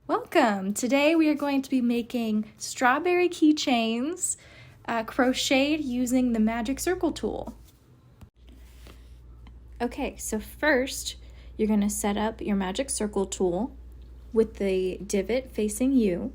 Welcome! Today we are going to be making strawberry keychains crocheted using the magic circle tool. Okay, so first you're going to set up your magic circle tool with the divot facing you,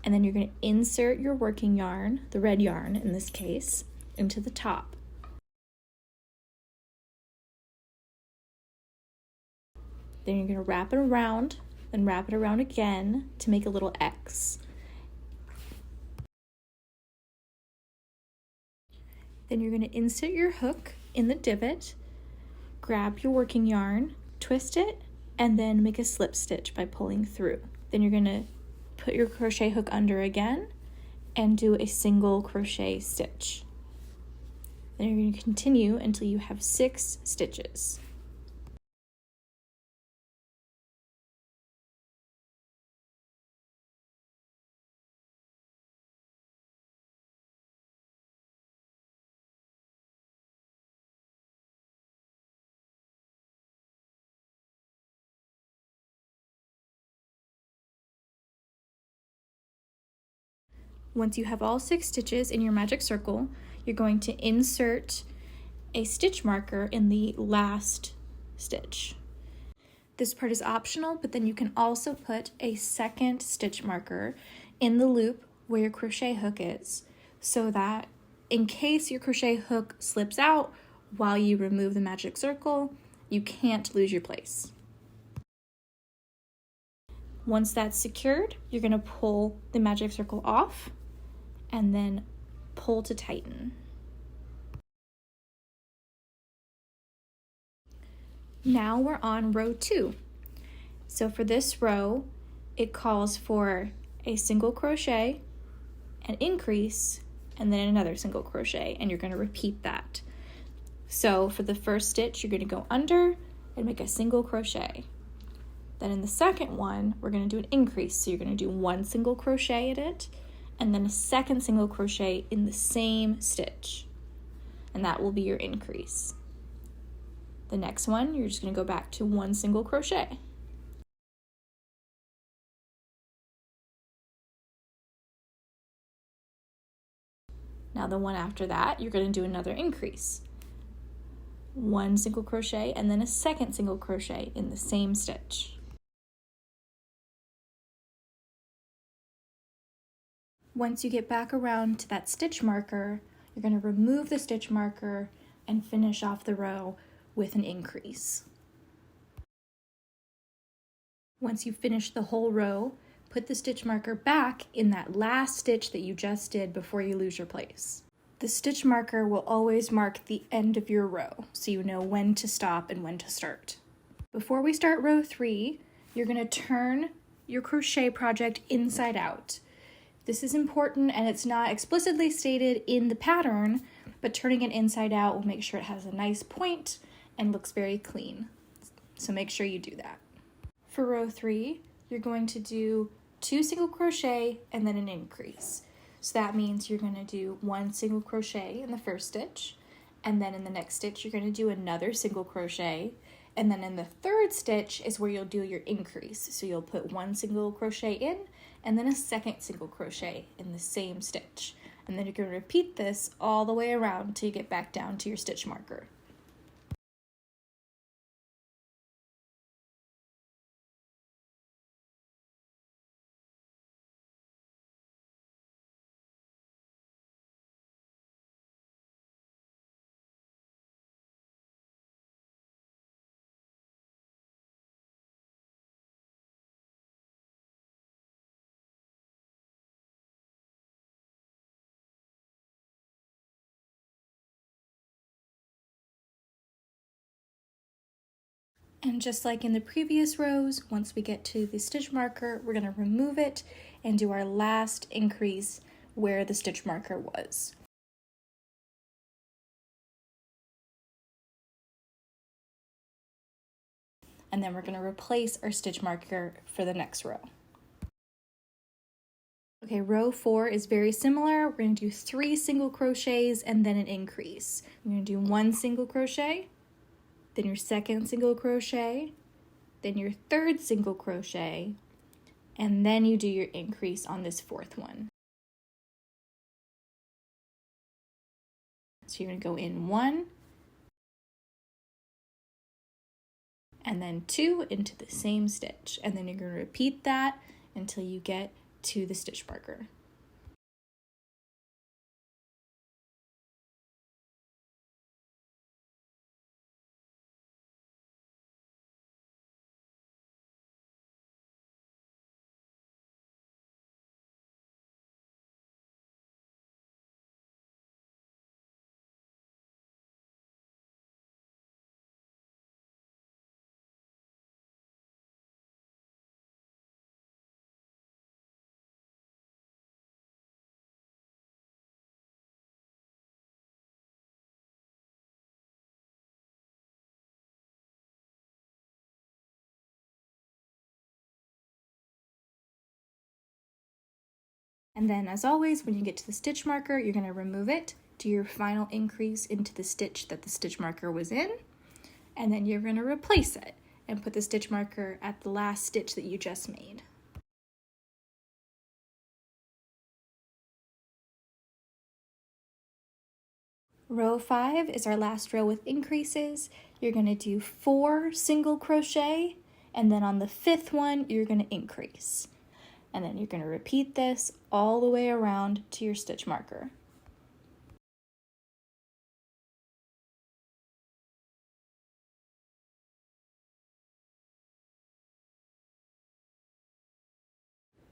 and then you're going to insert your working yarn, the red yarn in this case, into the top. Then you're going to wrap it around, then wrap it around again to make a little X. Then you're going to insert your hook in the divot, grab your working yarn, twist it, and then make a slip stitch by pulling through. Then you're going to put your crochet hook under again and do a single crochet stitch. Then you're going to continue until you have 6 stitches. Once you have all 6 stitches in your magic circle, you're going to insert a stitch marker in the last stitch. This part is optional, but then you can also put a second stitch marker in the loop where your crochet hook is, so that in case your crochet hook slips out while you remove the magic circle, you can't lose your place. Once that's secured, you're going to pull the magic circle off and then pull to tighten. Now we're on row 2. So for this row, it calls for a single crochet, an increase, and then another single crochet, and you're going to repeat that. So for the first stitch, you're going to go under and make a single crochet. Then in the second one, we're going to do an increase. So you're going to do 1 single crochet in it, and then a second single crochet in the same stitch, and that will be your increase. The next one, you're just going to go back to 1 single crochet. Now the one after that, you're going to do another increase. 1 single crochet and then a second single crochet in the same stitch. Once you get back around to that stitch marker, you're going to remove the stitch marker and finish off the row with an increase. Once you finish the whole row, put the stitch marker back in that last stitch that you just did before you lose your place. The stitch marker will always mark the end of your row, so you know when to stop and when to start. Before we start row 3, you're going to turn your crochet project inside out. This is important, and it's not explicitly stated in the pattern, but turning it inside out will make sure it has a nice point and looks very clean. So make sure you do that. For row 3, you're going to do 2 single crochet and then an increase. So that means you're going to do 1 single crochet in the first stitch, and then in the next stitch you're going to do another single crochet, and then in the third stitch is where you'll do your increase. So you'll put 1 single crochet in and then a second single crochet in the same stitch. And then you're going to repeat this all the way around until you get back down to your stitch marker. And just like in the previous rows, once we get to the stitch marker, we're going to remove it and do our last increase where the stitch marker was. And then we're going to replace our stitch marker for the next row. Okay, row 4 is very similar. We're going to do 3 single crochets and then an increase. We're going to do 1 single crochet, then your second single crochet, then your third single crochet, and then you do your increase on this fourth one. So you're going to go in 1 and then 2 into the same stitch, and then you're going to repeat that until you get to the stitch marker. And then, as always, when you get to the stitch marker, you're going to remove it, do your final increase into the stitch that the stitch marker was in, and then you're going to replace it and put the stitch marker at the last stitch that you just made. Row 5 is our last row with increases. You're going to do 4 single crochet, and then on the 5th one, you're going to increase. And then you're going to repeat this all the way around to your stitch marker.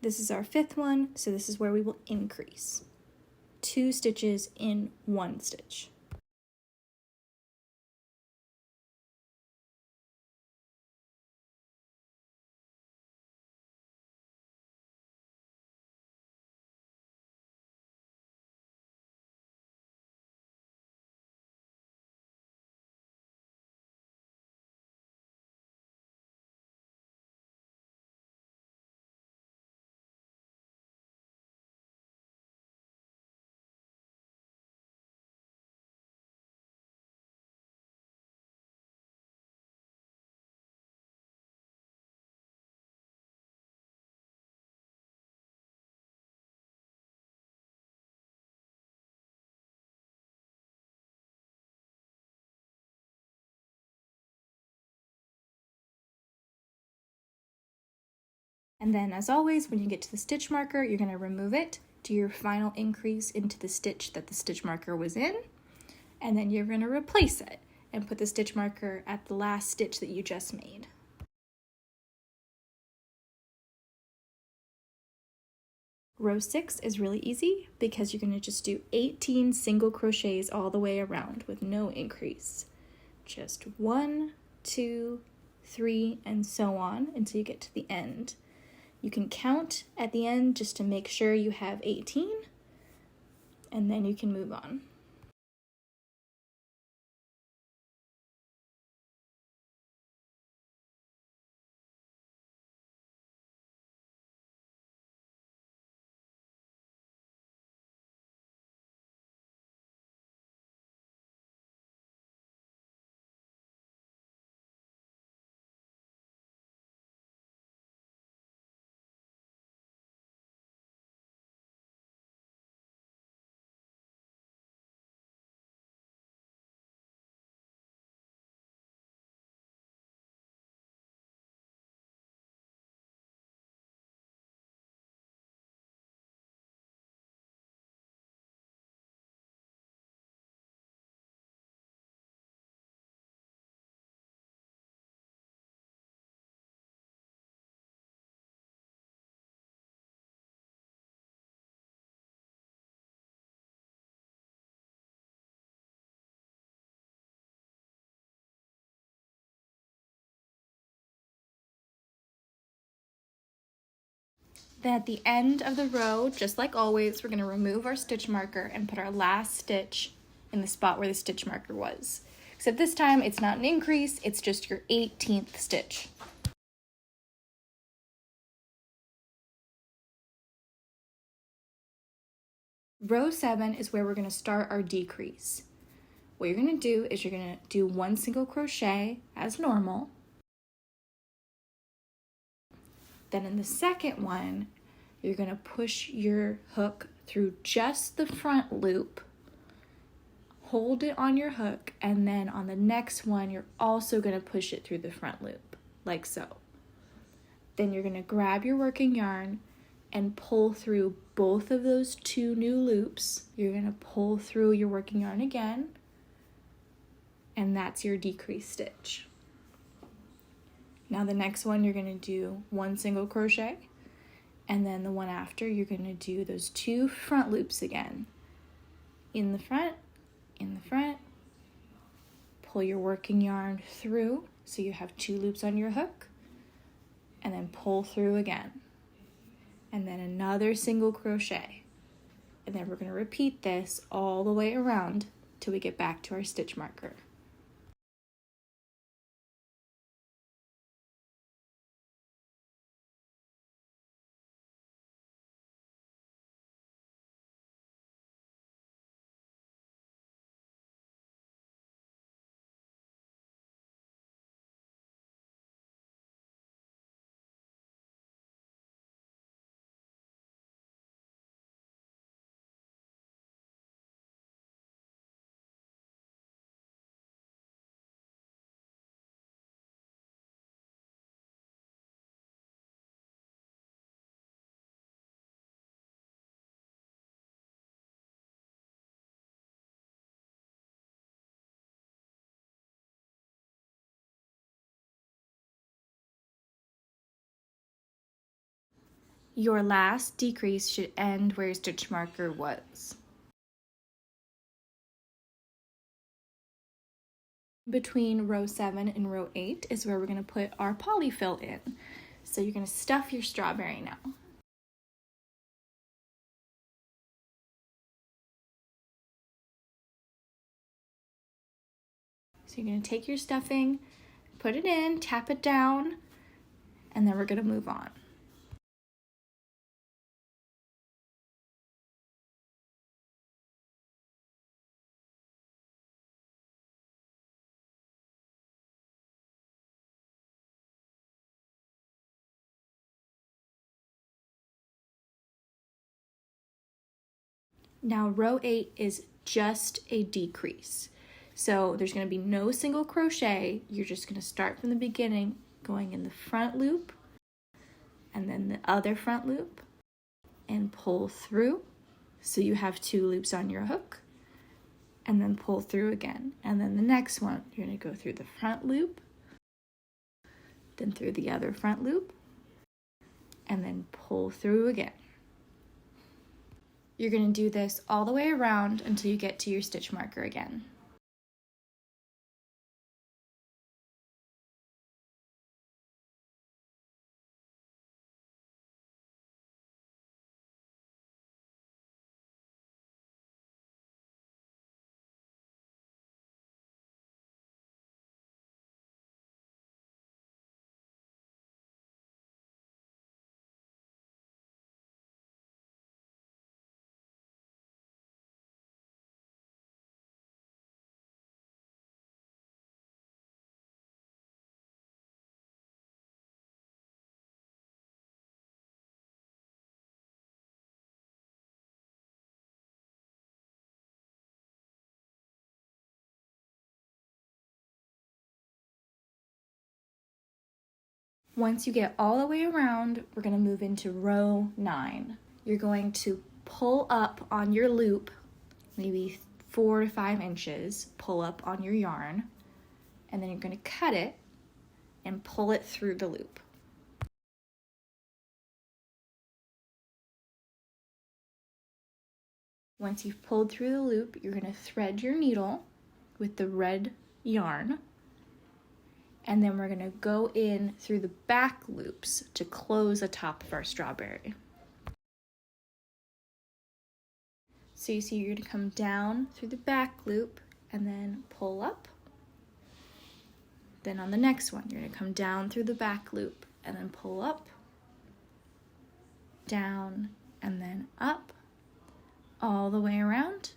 This is our 5th one, so this is where we will increase. 2 stitches in 1 stitch. And then, as always, when you get to the stitch marker, you're going to remove it, do your final increase into the stitch that the stitch marker was in, and then you're going to replace it and put the stitch marker at the last stitch that you just made. Row 6 is really easy because you're going to just do 18 single crochets all the way around with no increase. Just 1, 2, 3, and so on until you get to the end. You can count at the end just to make sure you have 18, and then you can move on. Then at the end of the row, just like always, we're going to remove our stitch marker and put our last stitch in the spot where the stitch marker was. Except this time it's not an increase, it's just your 18th stitch. Row 7 is where we're going to start our decrease. What you're going to do is you're going to do 1 single crochet as normal. Then in the second one, you're going to push your hook through just the front loop, hold it on your hook, and then on the next one, you're also going to push it through the front loop, like so. Then you're going to grab your working yarn and pull through both of those 2 new loops. You're going to pull through your working yarn again, and that's your decrease stitch. Now the next one, you're going to do 1 single crochet, and then the one after, you're going to do those 2 front loops again. In the front, pull your working yarn through so you have 2 loops on your hook, and then pull through again. And then another single crochet. And then we're going to repeat this all the way around till we get back to our stitch marker. Your last decrease should end where your stitch marker was. Between row 7 and row 8 is where we're going to put our polyfill in. So you're going to stuff your strawberry now. So you're going to take your stuffing, put it in, tap it down, and then we're going to move on. Now row 8 is just a decrease. So there's going to be no single crochet. You're just going to start from the beginning, going in the front loop, and then the other front loop, and pull through. So you have 2 loops on your hook, and then pull through again. And then the next one, you're going to go through the front loop, then through the other front loop, and then pull through again. You're going to do this all the way around until you get to your stitch marker again. Once you get all the way around, we're going to move into row 9. You're going to pull up on your loop, maybe 4 to 5 inches, pull up on your yarn, and then you're going to cut it and pull it through the loop. Once you've pulled through the loop, you're going to thread your needle with the red yarn, and then we're going to go in through the back loops to close the top of our strawberry. So you see you're going to come down through the back loop and then pull up. Then on the next one, you're going to come down through the back loop and then pull up, down, and then up, all the way around.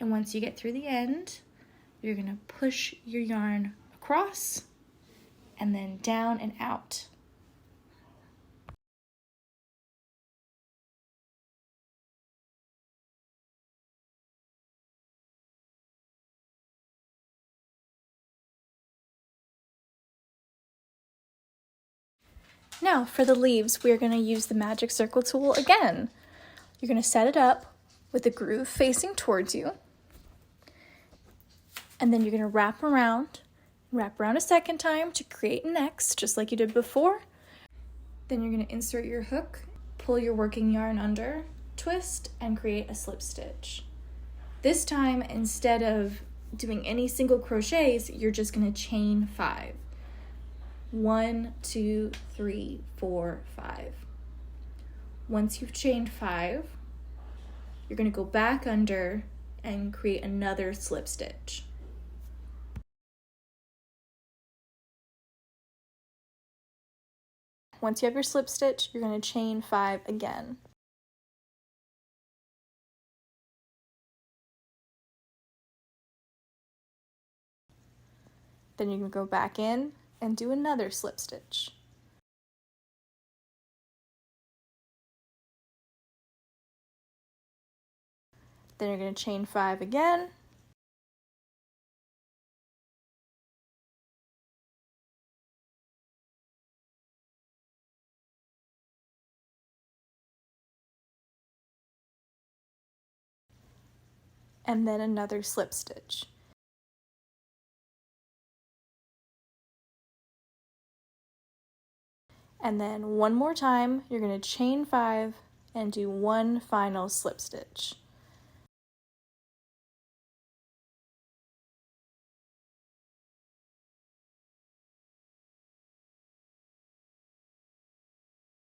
And once you get through the end, you're gonna push your yarn across and then down and out. Now for the leaves, we're going to use the magic circle tool again. You're going to set it up with the groove facing towards you. And then you're going to wrap around a second time to create an X, just like you did before. Then you're going to insert your hook, pull your working yarn under, twist, and create a slip stitch. This time, instead of doing any single crochets, you're just going to chain 5. 1, 2, 3, 4, 5. Once you've chained 5, you're going to go back under and create another slip stitch. Once you have your slip stitch, you're going to chain 5 again. Then you're going to go back in and do another slip stitch. Then you're going to chain 5 again. And then another slip stitch. And then one more time, you're going to chain 5 and do one final slip stitch.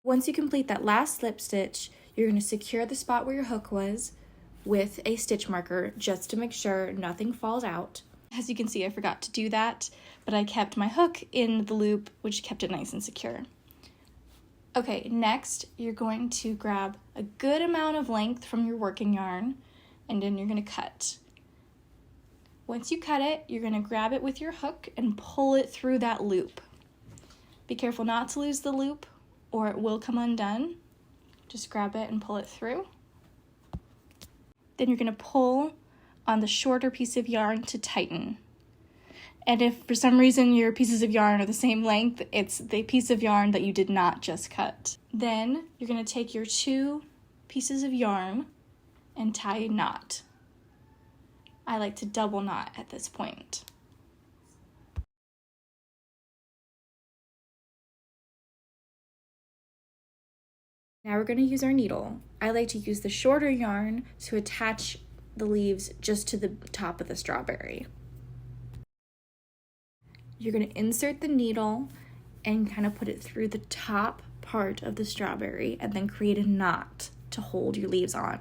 Once you complete that last slip stitch, you're going to secure the spot where your hook was with a stitch marker just to make sure nothing falls out. As you can see, I forgot to do that, but I kept my hook in the loop, which kept it nice and secure. Okay, next you're going to grab a good amount of length from your working yarn, and then you're going to cut. Once you cut it, you're going to grab it with your hook and pull it through that loop. Be careful not to lose the loop or it will come undone. Just grab it and pull it through. Then you're going to pull on the shorter piece of yarn to tighten. And if for some reason your pieces of yarn are the same length, it's the piece of yarn that you did not just cut. Then you're going to take your 2 pieces of yarn and tie a knot. I like to double knot at this point. Now we're going to use our needle. I like to use the shorter yarn to attach the leaves just to the top of the strawberry. You're going to insert the needle and kind of put it through the top part of the strawberry and then create a knot to hold your leaves on.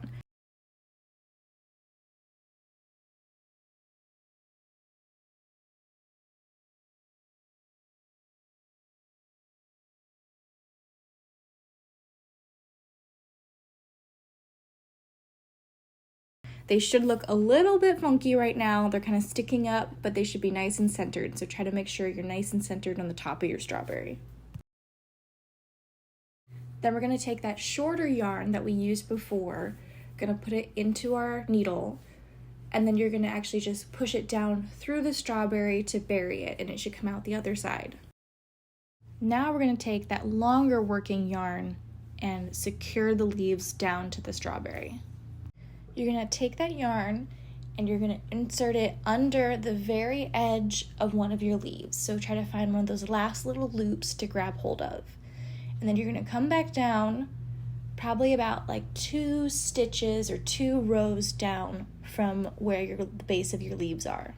They should look a little bit funky right now. They're kind of sticking up, but they should be nice and centered. So try to make sure you're nice and centered on the top of your strawberry. Then we're going to take that shorter yarn that we used before, going to put it into our needle, and then you're going to actually just push it down through the strawberry to bury it, and it should come out the other side. Now we're going to take that longer working yarn and secure the leaves down to the strawberry. You're going to take that yarn and you're going to insert it under the very edge of one of your leaves. So try to find one of those last little loops to grab hold of. And then you're going to come back down probably about like 2 stitches or 2 rows down from where the base of your leaves are.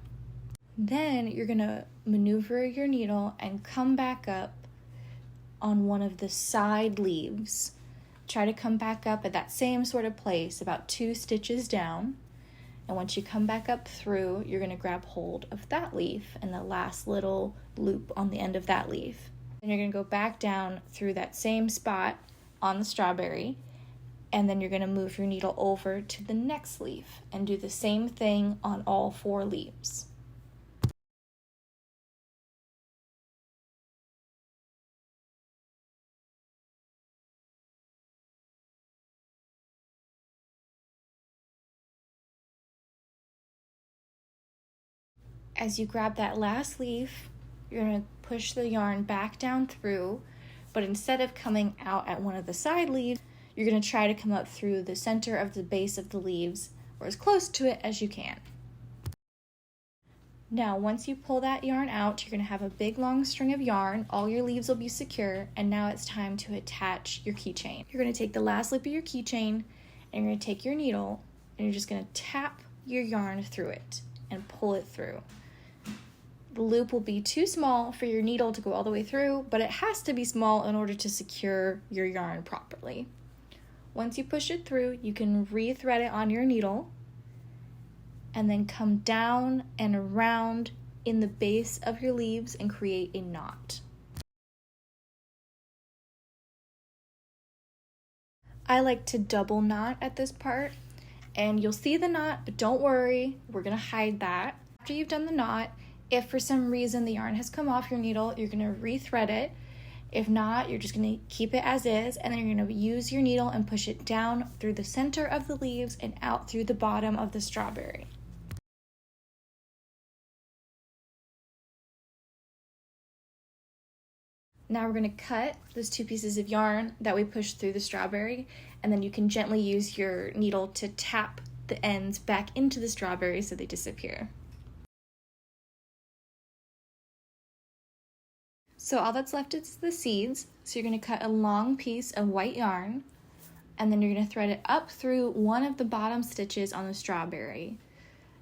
Then you're going to maneuver your needle and come back up on one of the side leaves. Try to come back up at that same sort of place, about 2 stitches down. And once you come back up through, you're going to grab hold of that leaf and the last little loop on the end of that leaf. Then you're going to go back down through that same spot on the strawberry and then you're going to move your needle over to the next leaf and do the same thing on all 4 leaves. As you grab that last leaf, you're going to push the yarn back down through, but instead of coming out at one of the side leaves, you're going to try to come up through the center of the base of the leaves, or as close to it as you can. Now, once you pull that yarn out, you're going to have a big long string of yarn. All your leaves will be secure, and now it's time to attach your keychain. You're going to take the last loop of your keychain, and you're going to take your needle, and you're just going to tap your yarn through it and pull it through. The loop will be too small for your needle to go all the way through, but it has to be small in order to secure your yarn properly. Once you push it through, you can re-thread it on your needle and then come down and around in the base of your leaves and create a knot. I like to double knot at this part, and you'll see the knot, but don't worry, we're gonna hide that. After you've done the knot, if for some reason the yarn has come off your needle, you're gonna re-thread it. If not, you're just gonna keep it as is, and then you're gonna use your needle and push it down through the center of the leaves and out through the bottom of the strawberry. Now we're gonna cut those 2 pieces of yarn that we pushed through the strawberry, and then you can gently use your needle to tap the ends back into the strawberry so they disappear. So all that's left is the seeds. So you're going to cut a long piece of white yarn, and then you're going to thread it up through one of the bottom stitches on the strawberry.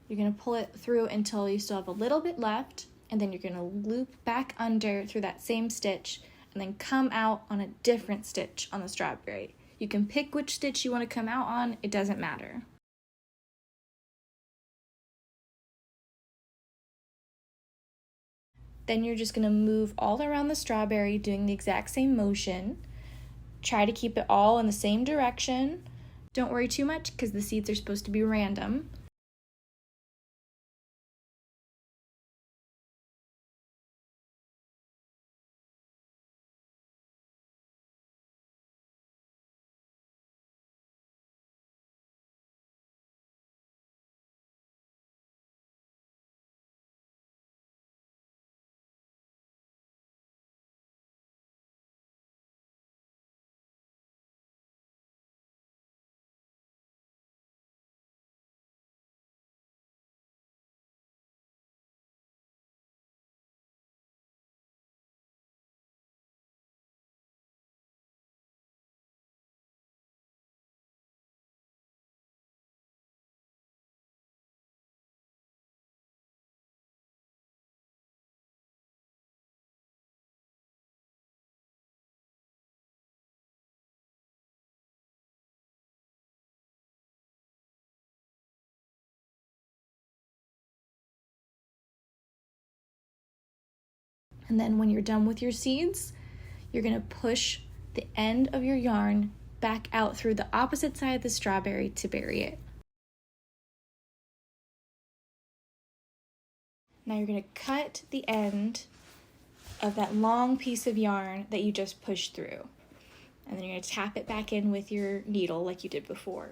You're going to pull it through until you still have a little bit left, and then you're going to loop back under through that same stitch and then come out on a different stitch on the strawberry. You can pick which stitch you want to come out on, it doesn't matter. Then you're just going to move all around the strawberry doing the exact same motion. Try to keep it all in the same direction. Don't worry too much because the seeds are supposed to be random. And then when you're done with your seeds, you're going to push the end of your yarn back out through the opposite side of the strawberry to bury it. Now you're going to cut the end of that long piece of yarn that you just pushed through. And then you're going to tap it back in with your needle like you did before.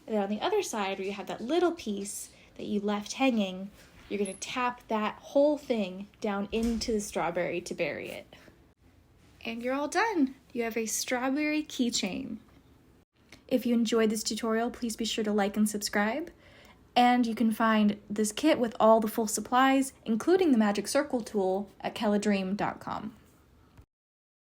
And then on the other side, where you have that little piece that you left hanging, you're going to tap that whole thing down into the strawberry to bury it. And you're all done. You have a strawberry keychain. If you enjoyed this tutorial, please be sure to like and subscribe. And you can find this kit with all the full supplies, including the magic circle tool, at KelliDream.com.